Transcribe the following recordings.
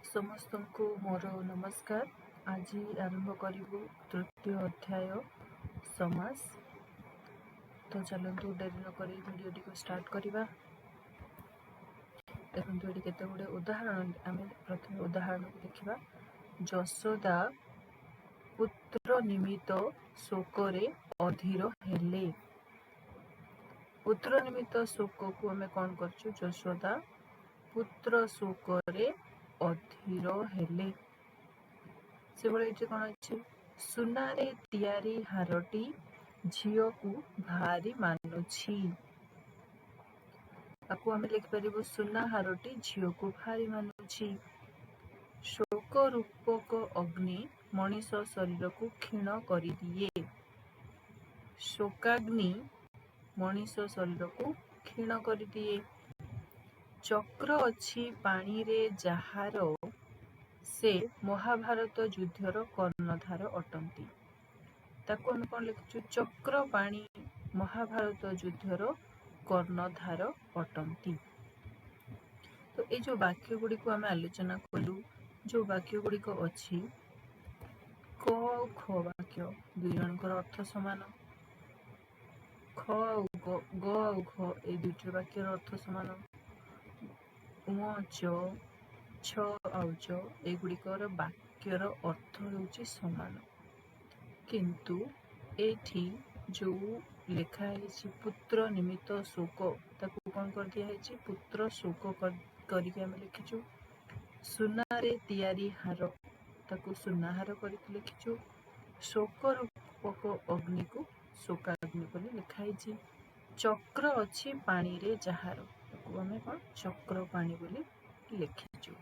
समस्त को मोर नमस्कार। आज आरंभ करूँ तृतीय अध्याय समास। तो चलतु डेरी नक भिडियोटी को स्टार्ट करवा। देखो ये केते गुड़े उदाहरण आम प्रथम उदाहरण को देखा। यशोदा पुत्र निमित्त शोकरे अधीर हेले। पुत्र निमित्त शोक को आम कौन करछु? यशोदा पुत्र शोकरे अधीर हेले। से भाई ये कौन अच्छे? सुनारे तियारी हारटी झील को भारी मानुछि। आपको आम लिखिपर सुना हारटी झील को भारी मानुछि। शोक रूपक अग्नि मनीष शरीर को क्षीण कर दिए। शोकाग्नि मनीष शरीर को क्षीण कर दिए। चक्र अच्छी पानी रे जहार से महाभारत युद्धर कर्णधार अटंती। ताको हम कौन लिखु? चक्र पाणी महाभारत युद्धर कर्णधार अटंती। तो ये जो वाक्य गुड़ी को आम आलोचना कलु, जो वाक्य गुड़िक अच्छी क और ख वाक्य दुई जनकर अर्थ सामान। ख और ग और घ ये दुईट वाक्यर अर्थ सामान। छ और च एगुड़िकर वाक्यर अर्थ होउछि समान। किंतु एठी जो लिखा है पुत्र निमित्त शोक ताकू कौन कर दिया है? पुत्र शोक करके आम लिखिचु। सुनारे तियारी हार ताकू सुनाहार करके लिखिचु। शोक रूपक अग्नि को शोकाग्नि बोली लिखाई। चक्र अच्छी पानी रे जहार ताकू आम कौन चक्र पानी बोली लिखिचु।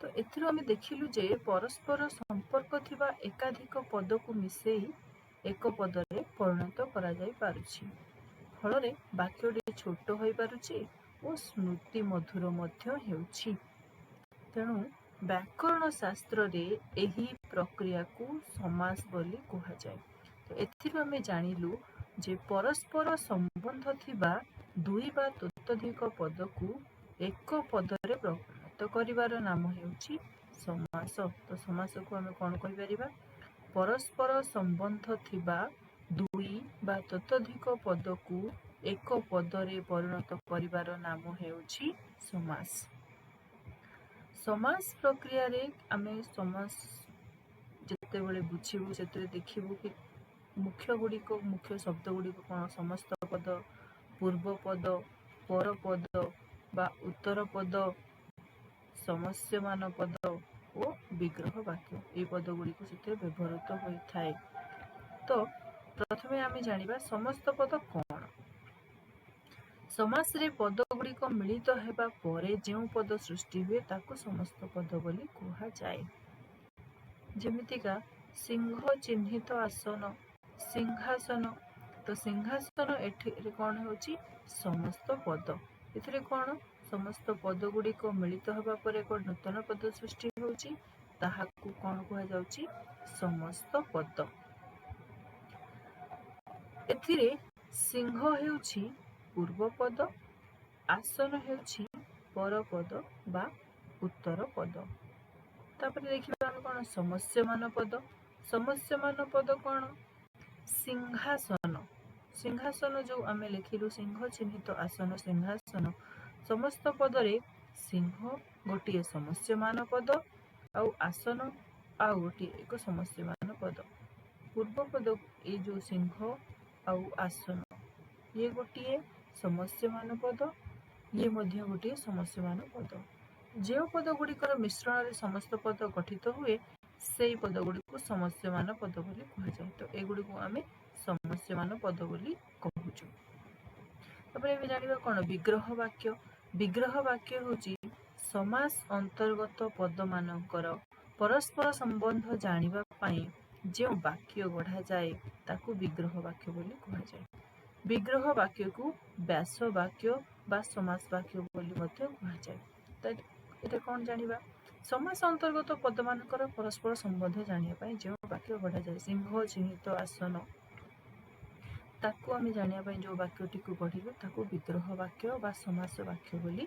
तो एथिरो आम देखिलु जे परस्पर संपर्क थिबा एकाधिक पद को मिसेई एक पदरे परिणत करा जाई पारुछि। फलरे वाक्यटी छोट होई पारुछि और स्मृति मधुर मध्य हेउछि। तेणु व्याकरण शास्त्र रे एही प्रक्रिया को समास बोली कहा जाए। तो एथिरो आम जानिलु जे परस्पर संबंध थिबा दुई बा ततोधिक पद को एक पदरे परिणत करिवार नाम हेउछि समास। तो समास को आम कौन कहि परिबा? परस्पर संबंध थिबा दुई बा ततोधिक पद को एक पदरे परिणत करिवार नाम हेउछि समास। समास प्रक्रिया रे आमे समास जते बेले बुझिबु सेते देखिबु कि मुख्य गुड़िक मुख्य शब्द गुड़िक कौन? समस्त पद, पूर्व पद, पर पद बा उत्तर पद, समस्यमान पद और विग्रह वाक्य ये पद गुड़िक से व्यवहृत होता है। तो प्रथमे आम जानिबा समस्त पद कौन? समास रे पद गुड़िक मिलित हेबा परे जेउ पद सृष्टि हुए ताको समस्त पद बोली कहा जाए। जेमितिका सिंह चिन्हित आसन, सिंहासन। तो सिंहासन एठी कौन होची? समस्त पद। एथिरे कौन? समस्त पद गुड़िक मिलित हेबा परे एक नूतन पद सृष्टि होची ताहाकू कौन कहा जाउची? समस्त पद। एथिरे सिंह हेउची पूर्व पद, आसन हेउची पर पद बा उत्तर पद। तापर देखिबा हम कौन? समस्यमान पद। समस्यमान पद कौन? सिंहासन। सिंहासन जो आमे लिखिलु सिंह चिन्हित आसन सिंहासन समस्त पदरे सिंह गोटे समस्यमान पद आउ आसन आउ गोटे एक समस्यमान पद। पूर्व पद ये जो सिंह आउ आसन ये गोटे समस्यमान पद, ये मध्य गोटे समस्यमान पद। जो पद गुड़िकर मिश्रण रे समस्त पद गठित हुए से पद गुड़ी को समस्यमान पद बोली कहा जाए। तो एगुड़ी को आम समस्यमान पद बोली कहूचु। तापर जानिबा कौन? विग्रह वाक्य। विग्रह वाक्य होची समास अंतर्गत पद मानकर परस्पर संबंध जानिबा पाई जो वाक्य गढ़ा जाए ताकू विग्रह वाक्य बोली कहा जाए। विग्रह वाक्य को व्यास वाक्य बा समास वाक्य बोली मध्य कहा जाए। तो एटा कौन जानिबा? समास अंतर्गत पद मानकर परस्पर संबंध जानिबा पाई जो वाक्य गढ़ा जाए। सिंह चिन्हित आसन ताकू आम जानिबा जो वाक्यटी को गढ़िलु ताकू विग्रह वाक्य बा समास वाक्य बोली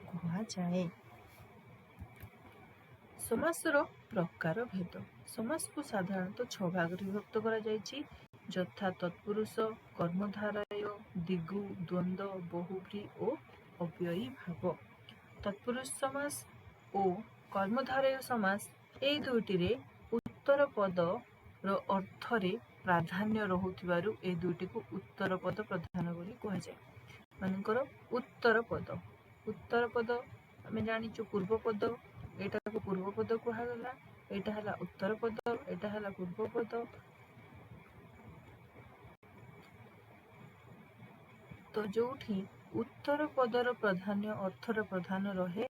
कहा जाए। ସମାସର ପ୍ରକାର ଭେଦ। ସମାସକୁ ସାଧାରଣତଃ 6 ଭାଗରେ ବିଭକ୍ତ କରାଯାଇଛି, ଯଥା ତତ୍ପୁରୁଷ, କର୍ମଧାରୟ, ଦିଗୁ, ଦ୍ୱନ୍ଦ୍ୱ, ବହୁବ୍ରୀ ଓ ଅବ୍ୟୟୀ ଭାବ। ତତ୍ପୁରୁଷ ସମାସ ଓ କର୍ମଧାରୟ ସମାସ এই ଦୁଇଟିରେ ଉତ୍ତର ପଦର ଅର୍ଥରେ ପ୍ରାଧାନ୍ୟ ରହୁଥିବାରୁ এই ଦୁଇଟିକୁ ଉତ୍ତର ପଦ ପ୍ରଧାନ ବୋଲି କୁହାଯାଏ। ମାନଙ୍କର ଉତ୍ତର ପଦ ଆମେ ଜାଣିଛୁ ପୂର୍ବ ପଦ, ଏଇଟାକୁ ପୂର୍ବ ପଦ କୁହାଗଲା, ଏଇଟା ହେଲା ଉତ୍ତର ପଦ, ଏଇଟା ହେଲା ପୂର୍ବ ପଦ। ତ ଯୋଉଠି ଉତ୍ତର ପଦର ପ୍ରାଧାନ୍ୟ ଅର୍ଥର ପ୍ରଧାନ ରହେ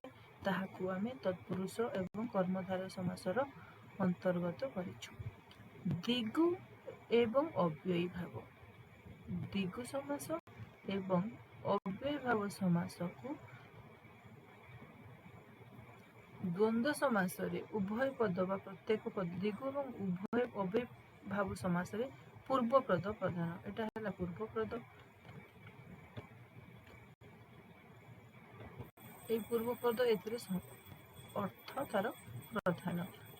ତାହାକୁ ଆମେ ତତ୍ପୁରୁଷ ଏବଂ କର୍ମଧାରୟ ସମାସର ଅନ୍ତର୍ଗତ କରିଛୁ। ଦିଗୁ ଏବଂ ଅବ୍ୟୟୀ ଭାବ, ଦିଗୁ ସମାସ ଏବଂ ଅବ୍ୟୟୀ ଭାବ ସମାସକୁ ଦ୍ୱନ୍ଦ୍ୱ ସମାସରେ ଉଭୟ ପଦ ବା ପ୍ରତ୍ୟେକ ପଦ, ଦିଗୁ ଏବଂ ଉଭୟ ଅବ୍ୟୟୀ ଭାବ ସମାସରେ ପୂର୍ବ ପଦ ପ୍ରଧାନ। ଏଟା ହେଲା ପୂର୍ବ ପଦ, এই ପୂର୍ବ ପଦ ଏଥିରେ ଅର୍ଥ ତାର ପ୍ରଧାନ,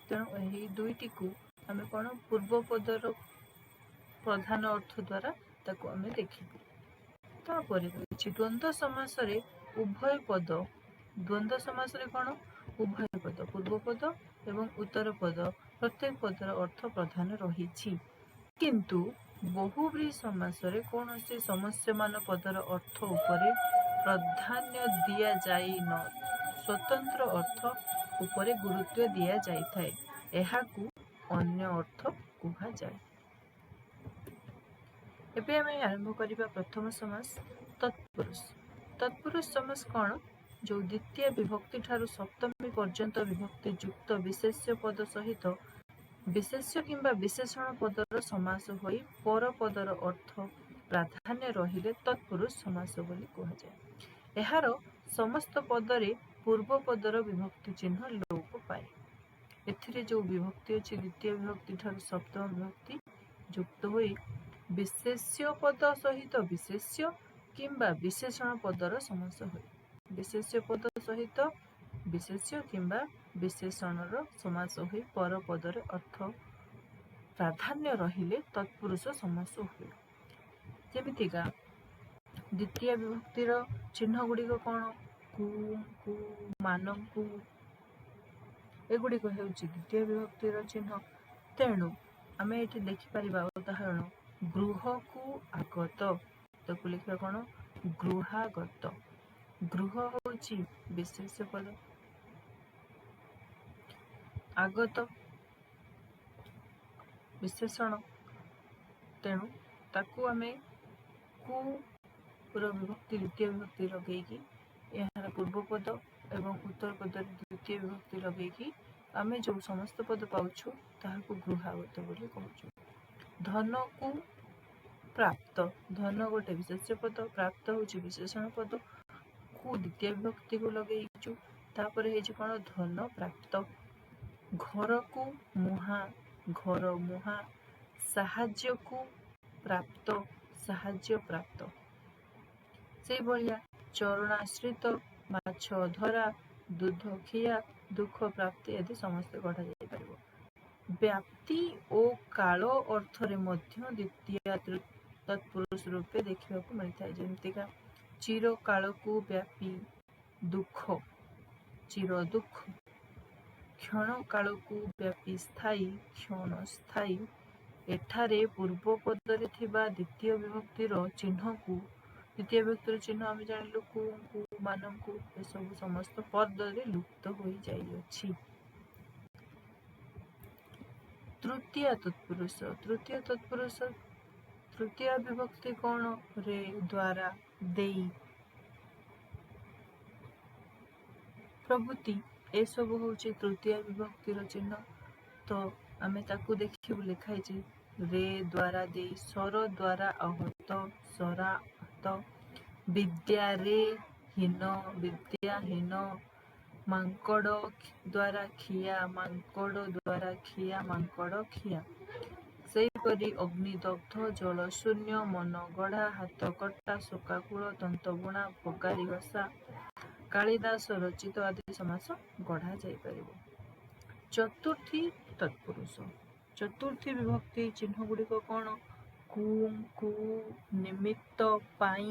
ତେଣୁ ଏହି ଦୁଇଟିକୁ ଆମେ କ'ଣ ପୂର୍ବ ପଦର ପ୍ରଧାନ ଅର୍ଥ ଦ୍ୱାରା ତାକୁ ଆମେ ଦେଖିବୁ। ତାପରେ ରହିଛି ଦ୍ୱନ୍ଦ୍ୱ ସମାସରେ ଉଭୟ ପଦ। ଦ୍ୱନ୍ଦ୍ୱ ସମାସରେ କ'ଣ ଉଭୟ ପଦ, ପୂର୍ବ ପଦ ଏବଂ ଉତ୍ତର ପଦ ପ୍ରତ୍ୟେକ ପଦର ଅର୍ଥ ପ୍ରଧାନ ରହିଛି, କିନ୍ତୁ ବହୁବ୍ରୀ ସମାସରେ କୌଣସି ସମସ୍ୟମାନ ପଦର ଅର୍ଥ ଉପରେ ପ୍ରାଧାନ୍ୟ ଦିଆଯାଇନ ସ୍ୱତନ୍ତ୍ର ଅର୍ଥ ଉପରେ ଗୁରୁତ୍ୱ ଦିଆଯାଇଥାଏ, ଏହାକୁ ଅନ୍ୟ ଅର୍ଥ କୁହାଯାଏ। ଏବେ ଆମେ ଆରମ୍ଭ କରିବା ପ୍ରଥମ ସମାସ ତତ୍ପୁରୁଷ। ତତ୍ପୁରୁଷ ସମାସ କ'ଣ? ଯେଉଁ ଦ୍ୱିତୀୟ ବିଭକ୍ତି ଠାରୁ ସପ୍ତମୀ ପର୍ଯ୍ୟନ୍ତ ବିଭକ୍ତି ଯୁକ୍ତ ବିଶେଷ୍ୟ ପଦ ସହିତ ବିଶେଷ୍ୟ କିମ୍ବା ବିଶେଷଣ ପଦର ସମାସ ହୋଇ ପର ପଦର ଅର୍ଥ ପ୍ରାଧାନ୍ୟ ରହିଲେ ତତ୍ପୁରୁଷ ସମାସ ବୋଲି କୁହାଯାଏ। ଏହାର ସମସ୍ତ ପଦରେ ପୂର୍ବ ପଦର ବିଭକ୍ତି ଚିହ୍ନ ଲୋପ ପାଏ। ଏଥିରେ ଯେଉଁ ବିଭକ୍ତି ଅଛି ଦ୍ୱିତୀୟ ବିଭକ୍ତି ଠାରୁ ସପ୍ତମ ବିଭକ୍ତି ଯୁକ୍ତ ହୋଇ ବିଶେଷ୍ୟ ପଦ ସହିତ ବିଶେଷ୍ୟ କିମ୍ବା ବିଶେଷଣ ପଦର ସମାସ ହୁଏ। ବିଶେଷ୍ୟ ପଦ ସହିତ ବିଶେଷ୍ୟ କିମ୍ବା ବିଶେଷଣର ସମାସ ହୋଇ ପର ପଦରେ ଅର୍ଥ ପ୍ରାଧାନ୍ୟ ରହିଲେ ତତ୍ପୁରୁଷ ସମାସ ହୁଏ। ଯେମିତିକା ଦ୍ୱିତୀୟ ବିଭକ୍ତିର ଚିହ୍ନ ଗୁଡ଼ିକ କ'ଣ? କୁ, କୁ, ମାନଙ୍କୁ, ଏଗୁଡ଼ିକ ହେଉଛି ଦ୍ୱିତୀୟ ବିଭକ୍ତିର ଚିହ୍ନ। ତେଣୁ ଆମେ ଏଠି ଦେଖିପାରିବା ଉଦାହରଣ ଗୃହକୁ ଆଗତ, ତାକୁ ଲେଖିବା କ'ଣ? ଗୃହାଗତ। ଗୃହ ହେଉଛି ବିଶେଷ୍ୟ ପଦ, ଆଗତ ବିଶେଷଣ, ତେଣୁ ତାକୁ ଆମେ କୁ ର ବିଭକ୍ତି ଦ୍ୱିତୀୟ ବିଭକ୍ତି ଲଗେଇକି ଏହାର ପୂର୍ବ ପଦ ଏବଂ ଉତ୍ତର ପଦରେ ଦ୍ୱିତୀୟ ବିଭକ୍ତି ଲଗେଇକି ଆମେ ଯେଉଁ ସମସ୍ତ ପଦ ପାଉଛୁ ତାହାକୁ ଗୃହାଗତ ବୋଲି କହୁଛୁ। ଧନକୁ ପ୍ରାପ୍ତ, ଧନ ଗୋଟେ ବିଶେଷ୍ୟ ପଦ, ପ୍ରାପ୍ତ ହେଉଛି ବିଶେଷଣ ପଦ, କୁ ଦ୍ୱିତୀୟ ବିଭକ୍ତିକୁ ଲଗେଇଛୁ, ତାପରେ ହେଇଛି କ'ଣ? ଧନ ପ୍ରାପ୍ତ। ଘରକୁ ମୁହାଁ, ଘର ମୁହାଁ। ସାହାଯ୍ୟକୁ ପ୍ରାପ୍ତ, ସାହାଯ୍ୟ ପ୍ରାପ୍ତ। ସେଇଭଳିଆ ଚରଣାଶ୍ରିତ, ମାଛ ଧରା, ଦୁଧ ଖିଆ, ଦୁଃଖ ପ୍ରାପ୍ତି ଆଦି ସମସ୍ତେ ଗଢ଼ା ଯାଇପାରିବ। ବ୍ୟାପ୍ତି ଓ କାଳ ଅର୍ଥରେ ମଧ୍ୟ ଦ୍ୱିତୀୟ ତତ୍ପୁରୁଷ ରୂପେ ଦେଖିବାକୁ ମିଳିଥାଏ। ଯେମିତିକା ଚିରକାଳକୁ ବ୍ୟାପୀ, ଦୁଃଖ, ଚିର ଦୁଃଖ। କ୍ଷଣ କାଳକୁ ବ୍ୟାପୀ, ସ୍ଥାୟୀ, କ୍ଷଣସ୍ଥାୟୀ। ଏଠାରେ ପୂର୍ବ ପଦରେ ଥିବା ଦ୍ୱିତୀୟ ବିଭକ୍ତିର ଚିହ୍ନ ଆମେ ଜାଣିଲୁ କୁ, କୁ, ମାନଙ୍କୁ, ଏସବୁ ସମସ୍ତ ପଦରେ ଲୁପ୍ତ ହୋଇଯାଇଅଛି। ତୃତୀୟ ତତ୍ପୁରୁଷ। ତୃତୀୟ ବିଭକ୍ତି କ'ଣ? ରେ, ଦ୍ୱାରା, ଦେଇ ପ୍ରଭୃତି, ଏସବୁ ହେଉଛି ତୃତୀୟ ବିଭକ୍ତିର ଚିହ୍ନ। ତ ଆମେ ତାକୁ ଦେଖିବୁ, ଲେଖା ହେଇଛି ରେ, ଦ୍ୱାରା, ଦେଇ, ସ୍ୱର ଦ୍ୱାରା ଆହତ, ସ୍ୱରାହତ। ବିଦ୍ୟାରେ ହୀନ, ବିଦ୍ୟାହୀନ। ମାଙ୍କଡ଼ ଦ୍ୱାରା ଖିଆ, ମାଙ୍କଡ଼ ଦ୍ୱାରା ଖିଆ, ମାଙ୍କଡ଼ ଖିଆ। ସେହିପରି ଅଗ୍ନିଦଗ୍ଧ, ଜଳଶୂନ୍ୟ, ମନଗଢ଼ା, ହାତକଟା, ଶୋକାକୁଳ, ତନ୍ତବୁଣା, ଭଗାରି ଘସା, କାଳିଦାସ ରଚିତ ଆଦି ସମାସ ଗଢ଼ା ଯାଇପାରିବ। ଚତୁର୍ଥୀ ତତ୍ପୁରୁଷ। ଚତୁର୍ଥୀ ବିଭକ୍ତି ଚିହ୍ନ ଗୁଡ଼ିକ କ'ଣ? କୁ, କୁ, ନିମିତ୍ତ, ପାଇଁ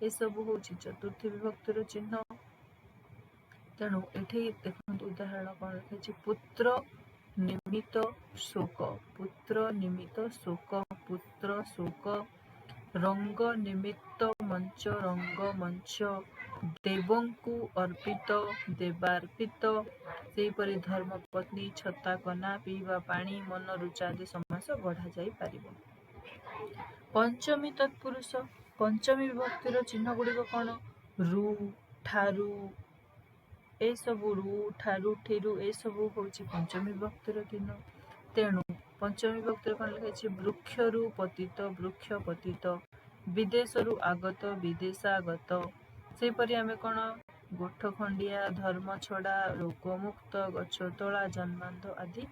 ଏସବୁ ହେଉଛି ଚତୁର୍ଥୀ ବିଭକ୍ତିର ଚିହ୍ନ। ତେଣୁ ଏଠି ଦେଖନ୍ତୁ ଉଦାହରଣ କ'ଣ ଲେଖାଯାଇଛି? ପୁତ୍ର ନିମିତ୍ତ ଶୋକ, ପୁତ୍ର ନିମିତ୍ତ ଶୋକ, ପୁତ୍ର ଶୋକ। ରଙ୍ଗ ନିମିତ୍ତ ମଞ୍ଚ, ରଙ୍ଗ ମଞ୍ଚ। ଦେବଙ୍କୁ ଅର୍ପିତ, ଦେବାର୍ପିତ। ସେହିପରି ଧର୍ମପତ୍ନୀ, ଛତା କନା, ପିଇବା ପାଣି, ମନ ରୁଚା ଆଦି ସମାସ ଗଢ଼ା ଯାଇପାରିବ। ପଞ୍ଚମୀ ତତ୍ପୁରୁଷ। ପଞ୍ଚମୀ ବିଭକ୍ତିର ଚିହ୍ନ ଗୁଡ଼ିକ କ'ଣ? ରୁ, ଠାରୁ ଏସବୁ, ରୁ, ଠାରୁ, ଠିରୁ ଏସବୁ ହେଉଛି ପଞ୍ଚମୀ ବିଭକ୍ତିର ଚିହ୍ନ। ତେଣୁ ପଞ୍ଚମୀ ବିଭକ୍ତିରେ କ'ଣ ଲେଖାଯାଇଛି? ବୃକ୍ଷରୁ ପତିତ, ବୃକ୍ଷ ପତିତ। ବିଦେଶରୁ ଆଗତ, ବିଦେଶାଗତ। ସେହିପରି ଆମେ କ'ଣ? ଗୋଠ ଖଣ୍ଡିଆ, ଧର୍ମ ଛଡ଼ା, ରୋଗମୁକ୍ତ, ଗଛ ତୋଳା, ଜନ୍ମାନ୍ଧ ଆଦି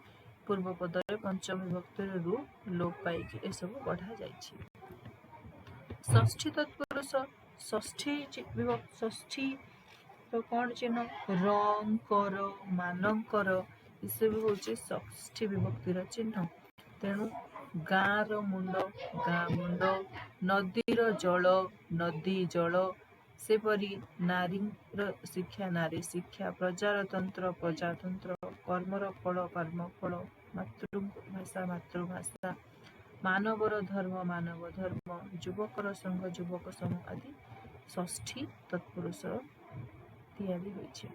ପୂର୍ବ ପଦରେ ପଞ୍ଚମୀ ବିଭକ୍ତିର ରୁ ଲୋପ ପାଇକି ଏସବୁ ଗଢ଼ା ଯାଇଛି। ଷଷ୍ଠୀ ତତ୍ପୁରୁଷ। ଷଷ୍ଠୀ ତ କ'ଣ ଚିହ୍ନ? ରଙ୍କର, ମାନଙ୍କର ଏସବୁ ହେଉଛି ଷଷ୍ଠୀ ବିଭକ୍ତିର ଚିହ୍ନ। ତେଣୁ ଗାଁର ମୁଣ୍ଡ, ଗାଁ ମୁଣ୍ଡ। ନଦୀର ଜଳ, ନଦୀ ଜଳ। ସେପରି ନାରୀର ଶିକ୍ଷା, ନାରୀ ଶିକ୍ଷା। ପ୍ରଜାର ତନ୍ତ୍ର, ପ୍ରଜାତନ୍ତ୍ର। କର୍ମର ଫଳ, କର୍ମଫଳ। ମାତୃଭାଷା, ମାତୃଭାଷା। ମାନବର ଧର୍ମ, ମାନବ ଧର୍ମ। ଯୁବକର ସଂଘ, ଯୁବକ ସଂଘ ଆଦି ଷଷ୍ଠୀ ତତ୍ପୁରୁଷ ତିଆରି ହୋଇଛି।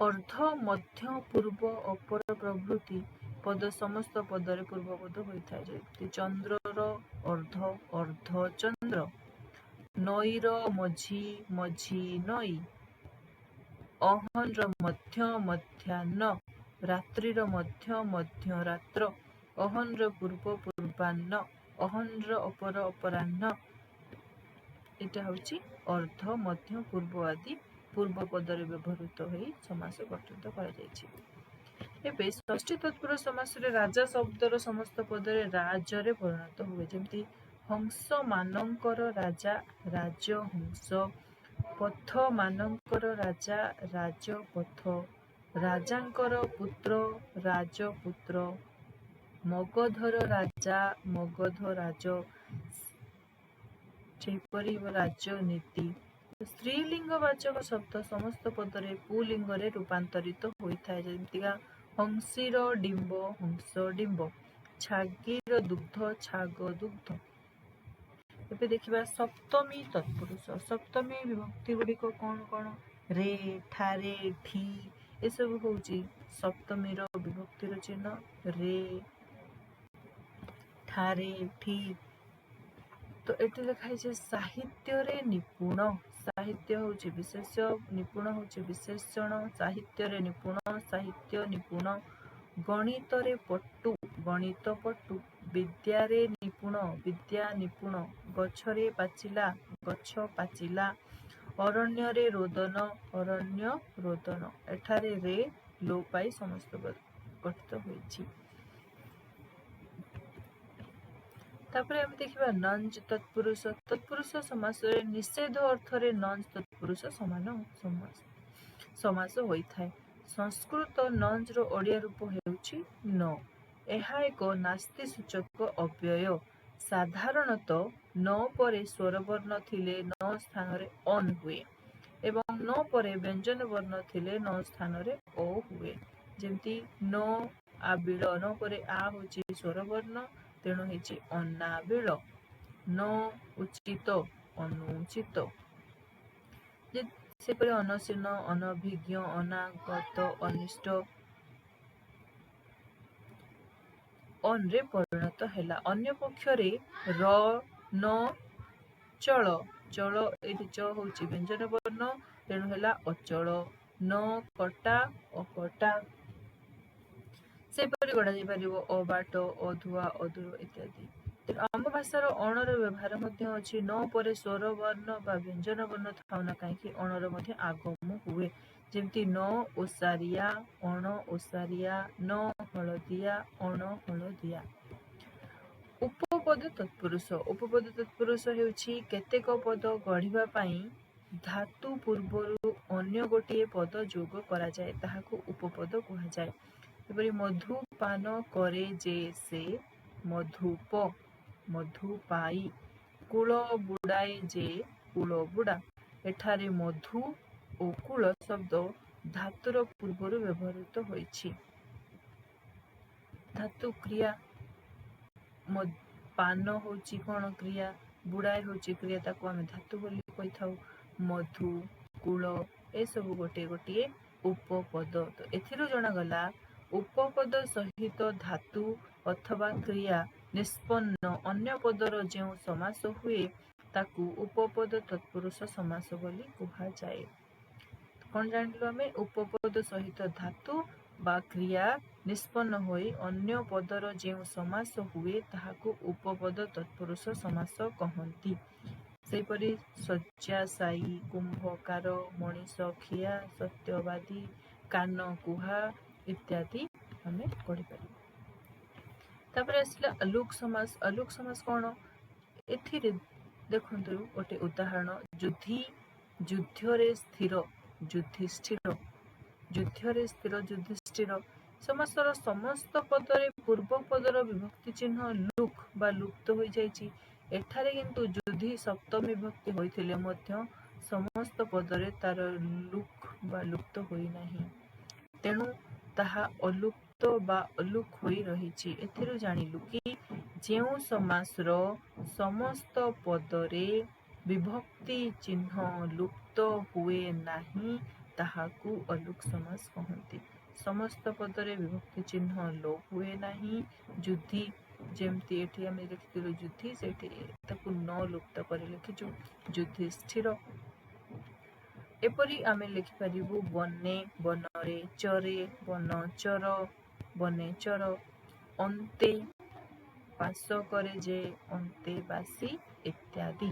ଅର୍ଦ୍ଧ, ମଧ୍ୟ, ପୂର୍ବ, ଅପର ପ୍ରଭୃତି ପଦ ସମସ୍ତ ପଦରେ ପୂର୍ବପଦ ହୋଇଥାଏ। ଯେମିତି ଚନ୍ଦ୍ରର ଅର୍ଦ୍ଧ, ଅର୍ଦ୍ଧ ଚନ୍ଦ୍ର। ନଈର ମଝି, ମଝି ନଈ। ଅହନର ମଧ୍ୟ, ମଧ୍ୟାହ୍ନ। ରାତ୍ରିର ମଧ୍ୟ, ମଧ୍ୟରାତ୍ର। ଅହନର ପୂର୍ବ, ପୂର୍ବାହ୍ନ। ଅହନର ଅପର, ଅପରାହ୍ନ। ଏଇଟା ହେଉଛି ଅର୍ଦ୍ଧ, ମଧ୍ୟ, ପୂର୍ବ ଆଦି ପୂର୍ବ ପଦରେ ବ୍ୟବହୃତ ହୋଇ ସମାସ ଗଠିତ କରାଯାଇଛି। ଏବେ ଷଷ୍ଠୀ ତତ୍ପୁରୁଷ ସମାସରେ ରାଜା ଶବ୍ଦର ସମସ୍ତ ପଦରେ ରାଜରେ ପରିଣତ ହୁଏ। ଯେମିତି ହଂସ ମାନଙ୍କର ରାଜା, ରାଜହଂସ। ପଥ ମାନଙ୍କର ରାଜା, ରାଜପଥ। ରାଜାଙ୍କର ପୁତ୍ର, ରାଜପୁତ୍ର। ମଗଧର ରାଜା, ମଗଧରାଜ। ସେହିପରି ରାଜନୀତି। ସ୍ତ୍ରୀଲିଙ୍ଗବାଚକ ଶବ୍ଦ ସମସ୍ତ ପଦରେ ପୁଲିଙ୍ଗରେ ରୂପାନ୍ତରିତ ହୋଇଥାଏ। ଯେମିତିକା ହଂସୀର ଡିମ୍ବ, ହଂସ ଡିମ୍ବ। ଛାଗୀର ଦୁଗ୍ଧ, ଛାଗ ଦୁଗ୍ଧ। ଏବେ ଦେଖିବା ସପ୍ତମୀ ତତ୍ପୁରୁଷ। ସପ୍ତମୀ ବିଭକ୍ତି ଗୁଡ଼ିକ କ'ଣ କ'ଣ? ରେ, ଠାରେ, ଠି ଏସବୁ ହେଉଛି ସପ୍ତମୀର ବିଭକ୍ତିର ଚିହ୍ନ। ରେ, ଠାରେ, ଠି। ତ ଏଠି ଲେଖାଯାଇଛି ସାହିତ୍ୟରେ ନିପୁଣ। ସାହିତ୍ୟ ହେଉଛି ବିଶେଷ୍ୟ, ନିପୁଣ ହେଉଛି ବିଶେଷଣ। ସାହିତ୍ୟରେ ନିପୁଣ, ସାହିତ୍ୟ ନିପୁଣ। ଗଣିତରେ ପଟୁ, ଗଣିତ ପଟୁ। ବିଦ୍ୟାରେ ନିପୁଣ, ବିଦ୍ୟା ନିପୁଣ। ଗଛରେ ପାଚିଲା, ଗଛ ପାଚିଲା। ଅରଣ୍ୟରେ ରୋଦନ, ଅରଣ୍ୟ ରୋଦନ। ଏଠାରେ ରେ ଲୋପ ପାଇ ସମସ୍ତ ଗଠିତ ହୋଇଛି। ତାପରେ ଆମେ ଦେଖିବା ନଞ୍ଜ ତତ୍ପୁରୁଷ। ତତ୍ପୁରୁଷ ସମାସରେ ନିଷେଧ ଅର୍ଥରେ ନଞ୍ଜ ତତ୍ପୁରୁଷ ସମାସ ହୋଇଥାଏ। ସଂସ୍କୃତ ନଞ୍ଜର ଓଡ଼ିଆ ରୂପ ହେଉଛି ନ। ଏହା ଏକ ନାସ୍ତି ସୂଚକ ଅବ୍ୟୟ। ସାଧାରଣତଃ ନ ପରେ ସ୍ୱରବର୍ଣ୍ଣ ଥିଲେ ନ ସ୍ଥାନରେ ଅନ୍ ହୁଏ ଏବଂ ନ ପରେ ବ୍ୟଞ୍ଜନ ବର୍ଣ୍ଣ ଥିଲେ ନ ସ୍ଥାନରେ ଅ ହୁଏ। ଯେମିତି ନ ଆବିଳ, ନ ପରେ ଆ ହେଉଛି ସ୍ୱରବର୍ଣ୍ଣ, ତେଣୁ ହେଇଛି ଅନାବିଳ। ନ ଉଚିତ, ଅନୁଚିତ। ସେପରି ଅନଶୀର୍ଣ୍ଣ, ଅନଭିଜ୍ଞ, ଅନାଗତ, ଅନିଷ୍ଟ ଅନରେ ପରିଣତ ହେଲା। ଅନ୍ୟ ପକ୍ଷରେ ର, ନ, ଚଳ। ଚଳ, ଏଠି ଚ ହେଉଛି ବ୍ୟଞ୍ଜନ ବର୍ଣ୍ଣ, ତେଣୁ ହେଲା ଅଚଳ। ନ କଟା, ଅକଟା। ସେପରି ଗଢ଼ା ଯାଇପାରିବ ଅବାଟ, ଅଧୁଆ, ଅଦୂର ଇତ୍ୟାଦି। ତେଣୁ ଆମ ଭାଷାର ଅଣର ବ୍ୟବହାର ମଧ୍ୟ ଅଛି। ନ ପରେ ସ୍ୱର ବର୍ଣ୍ଣ ବା ବ୍ୟଞ୍ଜନ ବର୍ଣ୍ଣ ଥାଉନା କାହିଁକି ଅଣର ମଧ୍ୟ ଆଗମ ହୁଏ। ଯେମିତି ନ ଓସାରିଆ, ଅଣ ଓସାରିଆ। ନ ହଳଦିଆ, ଅଣ ହଳଦିଆ। ଉପପଦ ତତ୍ପୁରୁଷ। ଉପପଦ ତତ୍ପୁରୁଷ ହେଉଛି କେତେକ ପଦ ଗଢ଼ିବା ପାଇଁ धातु पूर्वरु अन्य गोटे पद जोग कराए ताहाकू उपपद कुहाଯାଏ। एपरि मधुपान करे जे से मधुप मधु पाई कूल बुड़ाए जे कूल बुड़ा। एठारे मधु और कूल शब्द धातुर पूर्वर व्यवहृत होइछि। धातु क्रिया पान होची कौन क्रिया, बुड़ाए होची क्रिया, ताको आमे धातु बोली कहि थाउ। मधु कूल ए सब गोटे गोटे उपपद। तो एथिरो जणा गला उपपद सहित धातु अथवा क्रिया निष्पन्न अन्य पदर जेउ समास हुए ताकू उपपद तत्पुरुष समास बोली कुहा जाए। कौन जानिलु आमे उपपद सहित धातु बा क्रिया निष्पन्न होई अन्य पदर जेउ समास हुए ताहाकू उपपद तत्पुरुष समास कहंती। सेपरि शय्याशायी, कुंभकार, मनीष खिया, सत्यवादी, कान कुहा इत्यादि आमे पढ़ी पारिबा। तापरे आसला अलुक समास। अलुक समास कौन, एथिरे देखंतु गोटे उदाहरण युद्धि युद्धरे स्थिर युधिष्ठिर, युद्धरे स्थिर युधिष्ठिर। समासर समस्त पदरे पूर्व पदर विभक्ति चिन्ह लुक बा लुप्त हो जाइछि। एठारे किंतु युद्धि सप्तमी विभक्ति होइथिले मध्य समस्त पदरे तार लुक बा लुप्त होई नाही, तेणु ताहा अलुप्त बा अलुक होई रहिछि। एथिरु जानिलु कि जेउ समासर समस्त पदरे विभक्ति चिन्ह लुप्त हुए नाही ताहाकू अलुक समास कहंती। समस्त पदरे विभक्ति चिन्ह लोप हुए नाही। युद्धि जेमती एठी आमे लिखिथिलु युद्धि, सेठी ताकू न लुप्त करि लिखिछु युधिष्ठिर। एपरि आमे लिखि परिबु बने बनरे, चरे बनचर बनेचर, अन्ते पास करे जे अन्ते बासी इत्यादि।